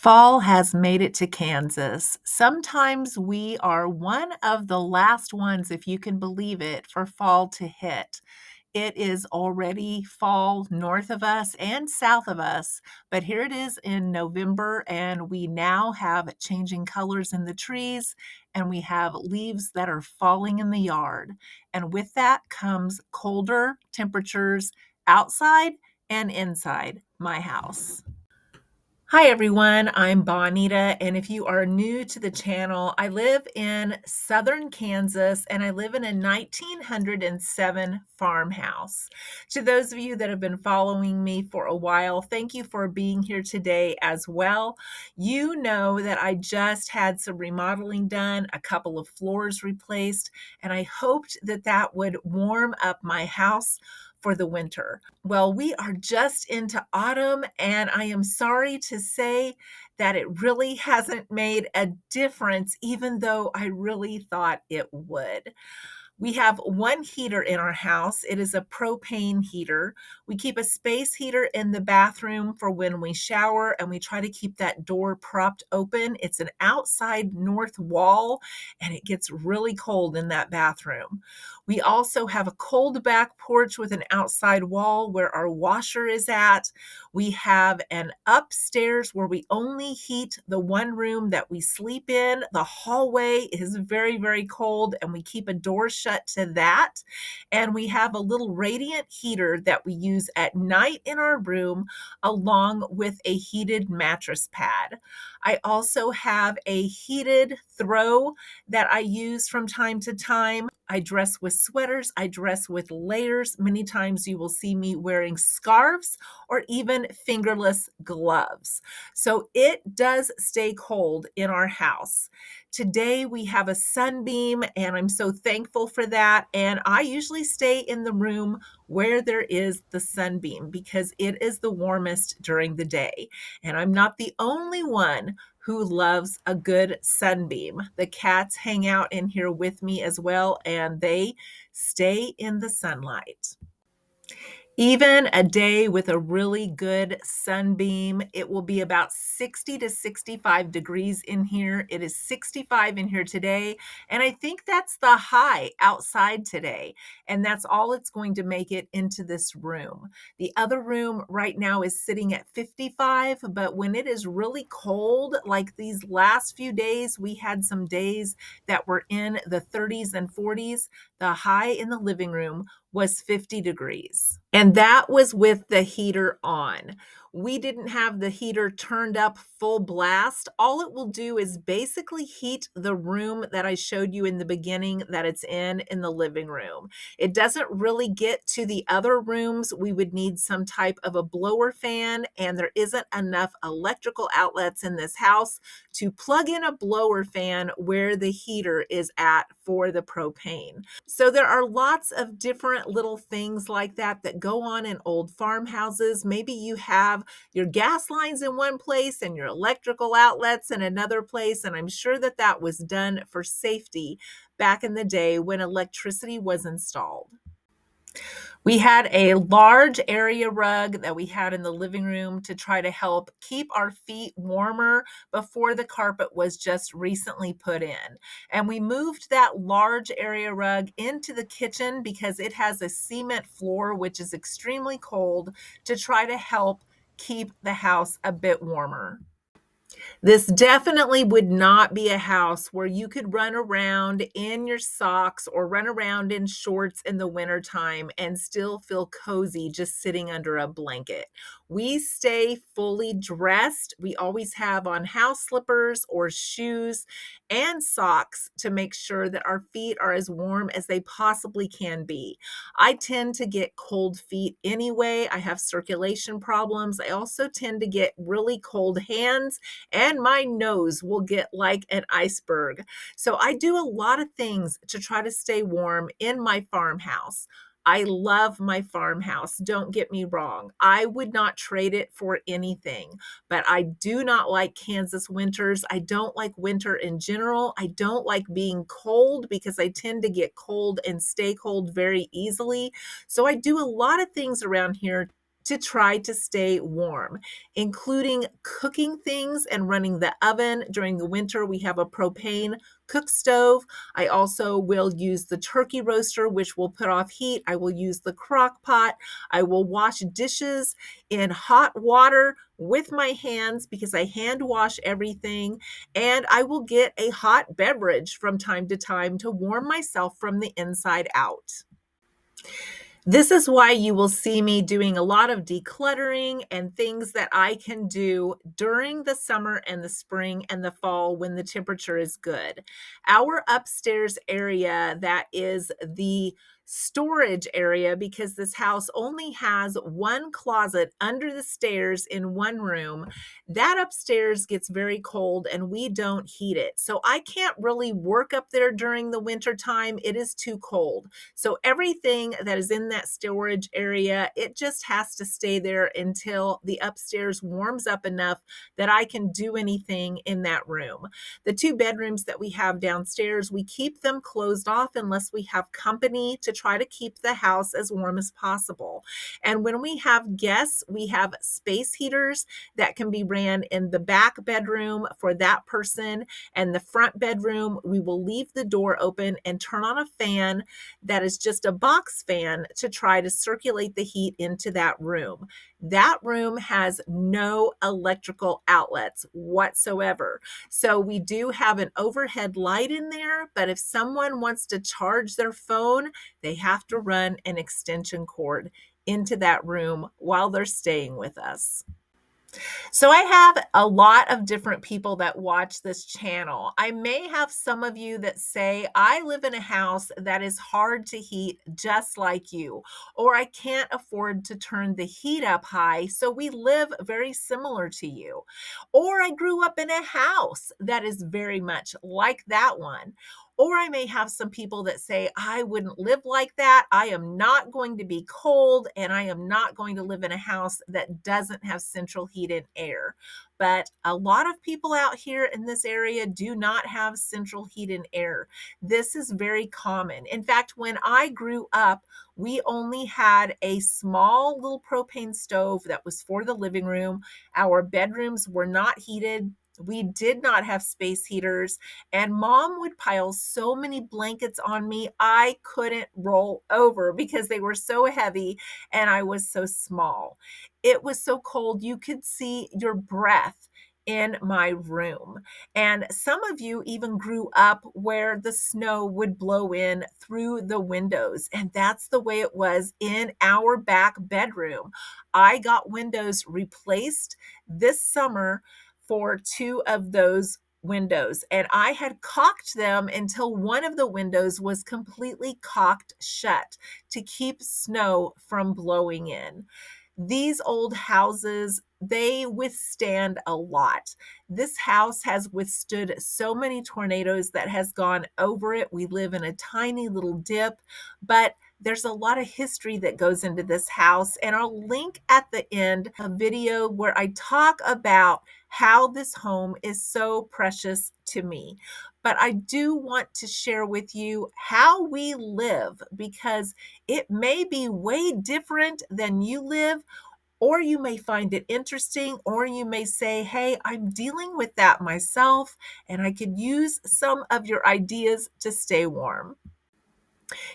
Fall has made it to Kansas. Sometimes we are one of the last ones, if you can believe it, for fall to hit. It is already fall north of us and south of us, but here it is in November, and we now have changing colors in the trees, and we have leaves that are falling in the yard. And with that comes colder temperatures outside and inside my house. Hi everyone, I'm Bonita, and if you are new to the channel, I live in southern Kansas and I live in a 1907 farmhouse. To those of you that have been following me for a while, thank you for being here today as well. You know that I just had some remodeling done, a couple of floors replaced, and I hoped that that would warm up my house for the winter. Well, we are just into autumn, and I am sorry to say that it really hasn't made a difference, even though I really thought it would. We have one heater in our house. It is a propane heater. We keep a space heater in the bathroom for when we shower, and we try to keep that door propped open. It's an outside north wall, and it gets really cold in that bathroom. We also have a cold back porch with an outside wall where our washer is at. We have an upstairs where we only heat the one room that we sleep in. The hallway is very, very cold, and we keep a door shut to that. And we have a little radiant heater that we use at night in our room, along with a heated mattress pad. I also have a heated throw that I use from time to time. I dress with sweaters, I dress with layers. Many times you will see me wearing scarves or even fingerless gloves. So it does stay cold in our house. Today we have a sunbeam, and I'm so thankful for that. And I usually stay in the room where there is the sunbeam because it is the warmest during the day. And I'm not the only one who loves a good sunbeam. The cats hang out in here with me as well, and they stay in the sunlight. Even a day with a really good sunbeam, it will be about 60 to 65 degrees in here. It is 65 in here today, and I think that's the high outside today, and that's all it's going to make it into this room. The other room right now is sitting at 55, but when it is really cold, like these last few days, we had some days that were in the 30s and 40s. The high in the living room was 50 degrees. And that was with the heater on. We didn't have the heater turned up full blast. All it will do is basically heat the room that I showed you in the beginning that it's in the living room. It doesn't really get to the other rooms. We would need some type of a blower fan, and there isn't enough electrical outlets in this house to plug in a blower fan where the heater is at for the propane. So there are lots of different little things like that that go on in old farmhouses. Maybe you have your gas lines in one place and your electrical outlets in another place, and I'm sure that that was done for safety back in the day when electricity was installed. We had a large area rug that we had in the living room to try to help keep our feet warmer before the carpet was just recently put in. And we moved that large area rug into the kitchen because it has a cement floor, which is extremely cold, to try to help keep the house a bit warmer. This definitely would not be a house where you could run around in your socks or run around in shorts in the wintertime and still feel cozy just sitting under a blanket. We stay fully dressed. We always have on house slippers or shoes and socks to make sure that our feet are as warm as they possibly can be. I tend to get cold feet anyway. I have circulation problems. I also tend to get really cold hands, and my nose will get like an iceberg. So I do a lot of things to try to stay warm in my farmhouse. I love my farmhouse. Don't get me wrong. I would not trade it for anything, but I do not like Kansas winters. I don't like winter in general. I don't like being cold because I tend to get cold and stay cold very easily. So I do a lot of things around here to try to stay warm, including cooking things and running the oven. During the winter, we have a propane cook stove. I also will use the turkey roaster, which will put off heat. I will use the crock pot. I will wash dishes in hot water with my hands because I hand wash everything. And I will get a hot beverage from time to time to warm myself from the inside out. This is why you will see me doing a lot of decluttering and things that I can do during the summer and the spring and the fall when the temperature is good. Our upstairs area, that is the storage area, because this house only has one closet under the stairs in one room. That upstairs gets very cold and we don't heat it. So I can't really work up there during the winter time. It is too cold. So everything that is in that storage area, it just has to stay there until the upstairs warms up enough that I can do anything in that room. The two bedrooms that we have downstairs, we keep them closed off unless we have company to try to keep the house as warm as possible. And when we have guests, we have space heaters that can be ran in the back bedroom for that person, and the front bedroom, we will leave the door open and turn on a fan that is just a box fan to try to circulate the heat into that room. That room has no electrical outlets whatsoever. So we do have an overhead light in there, but if someone wants to charge their phone, they have to run an extension cord into that room while they're staying with us. So I have a lot of different people that watch this channel. I may have some of you that say, I live in a house that is hard to heat just like you, or I can't afford to turn the heat up high, so we live very similar to you. Or I grew up in a house that is very much like that one. Or I may have some people that say, I wouldn't live like that. I am not going to be cold, and I am not going to live in a house that doesn't have central heat and air. But a lot of people out here in this area do not have central heat and air. This is very common. In fact, when I grew up, we only had a small little propane stove that was for the living room. Our bedrooms were not heated. We did not have space heaters, and mom would pile so many blankets on me, I couldn't roll over because they were so heavy and I was so small. It was so cold, you could see your breath in my room. And some of you even grew up where the snow would blow in through the windows, and that's the way it was in our back bedroom. I got windows replaced this summer for two of those windows, and I had caulked them until one of the windows was completely caulked shut to keep snow from blowing in. These old houses, they withstand a lot. This house has withstood so many tornadoes that has gone over it. We live in a tiny little dip, but there's a lot of history that goes into this house, and I'll link at the end a video where I talk about how this home is so precious to me. But I do want to share with you how we live, because it may be way different than you live, or you may find it interesting, or you may say, hey, I'm dealing with that myself, and I could use some of your ideas to stay warm.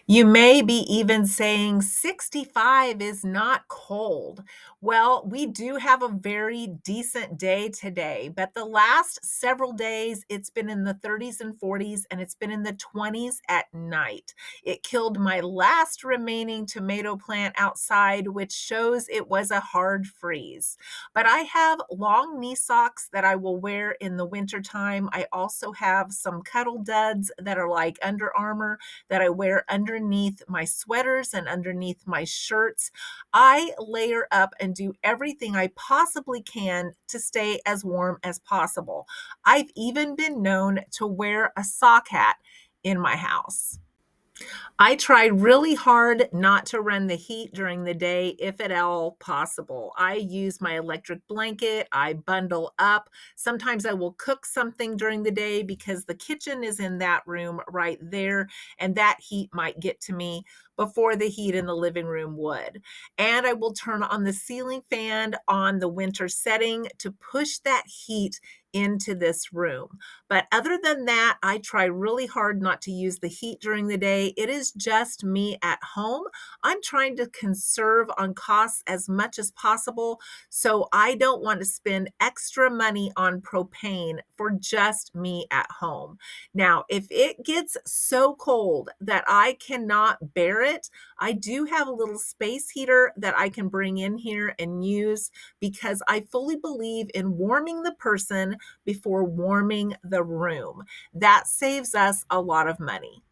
You may be even saying 65 is not cold. Well, we do have a very decent day today, but the last several days it's been in the 30s and 40s, and it's been in the 20s at night. It killed my last remaining tomato plant outside, which shows it was a hard freeze. But I have long knee socks that I will wear in the wintertime. I also have some cuddle duds that are like Under Armour that I wear underneath my sweaters and underneath my shirts. I layer up and do everything I possibly can to stay as warm as possible. I've even been known to wear a sock hat in my house. I try really hard not to run the heat during the day if at all possible. I use my electric blanket, I bundle up. Sometimes I will cook something during the day because the kitchen is in that room right there, and that heat might get to me before the heat in the living room would. And I will turn on the ceiling fan on the winter setting to push that heat into this room. But other than that, I try really hard not to use the heat during the day. It is just me at home. I'm trying to conserve on costs as much as possible. So I don't want to spend extra money on propane for just me at home. Now, if it gets so cold that I cannot bear it, I do have a little space heater that I can bring in here and use because I fully believe in warming the person before warming the room. That saves us a lot of money.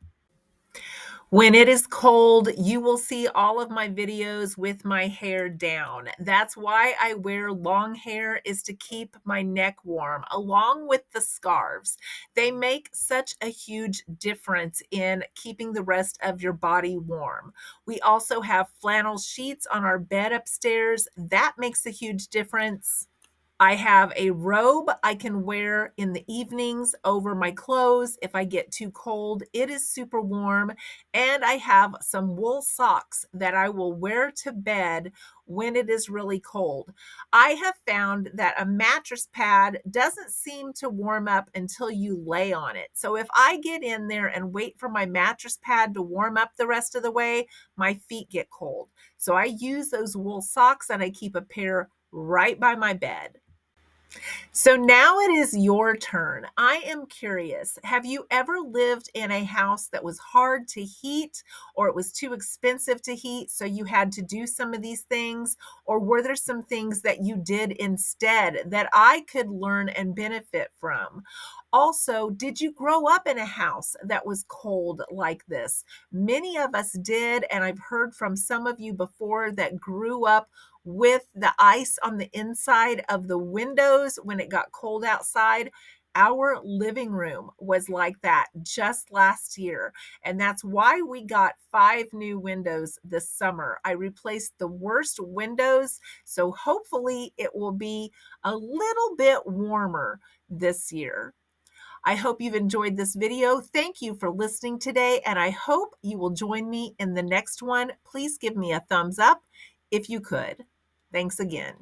When it is cold, you will see all of my videos with my hair down. That's why I wear long hair, is to keep my neck warm, along with the scarves. They make such a huge difference in keeping the rest of your body warm. We also have flannel sheets on our bed upstairs. That makes a huge difference. I have a robe I can wear in the evenings over my clothes if I get too cold. It is super warm. And I have some wool socks that I will wear to bed when it is really cold. I have found that a mattress pad doesn't seem to warm up until you lay on it. So if I get in there and wait for my mattress pad to warm up the rest of the way, my feet get cold. So I use those wool socks and I keep a pair right by my bed. So now it is your turn. I am curious. Have you ever lived in a house that was hard to heat, or it was too expensive to heat, so you had to do some of these things? Or were there some things that you did instead that I could learn and benefit from? Also, did you grow up in a house that was cold like this? Many of us did, and I've heard from some of you before that grew up with the ice on the inside of the windows when it got cold outside. Our living room was like that just last year. And that's why we got 5 new windows this summer. I replaced the worst windows. So hopefully it will be a little bit warmer this year. I hope you've enjoyed this video. Thank you for listening today, and I hope you will join me in the next one. Please give me a thumbs up if you could. Thanks again.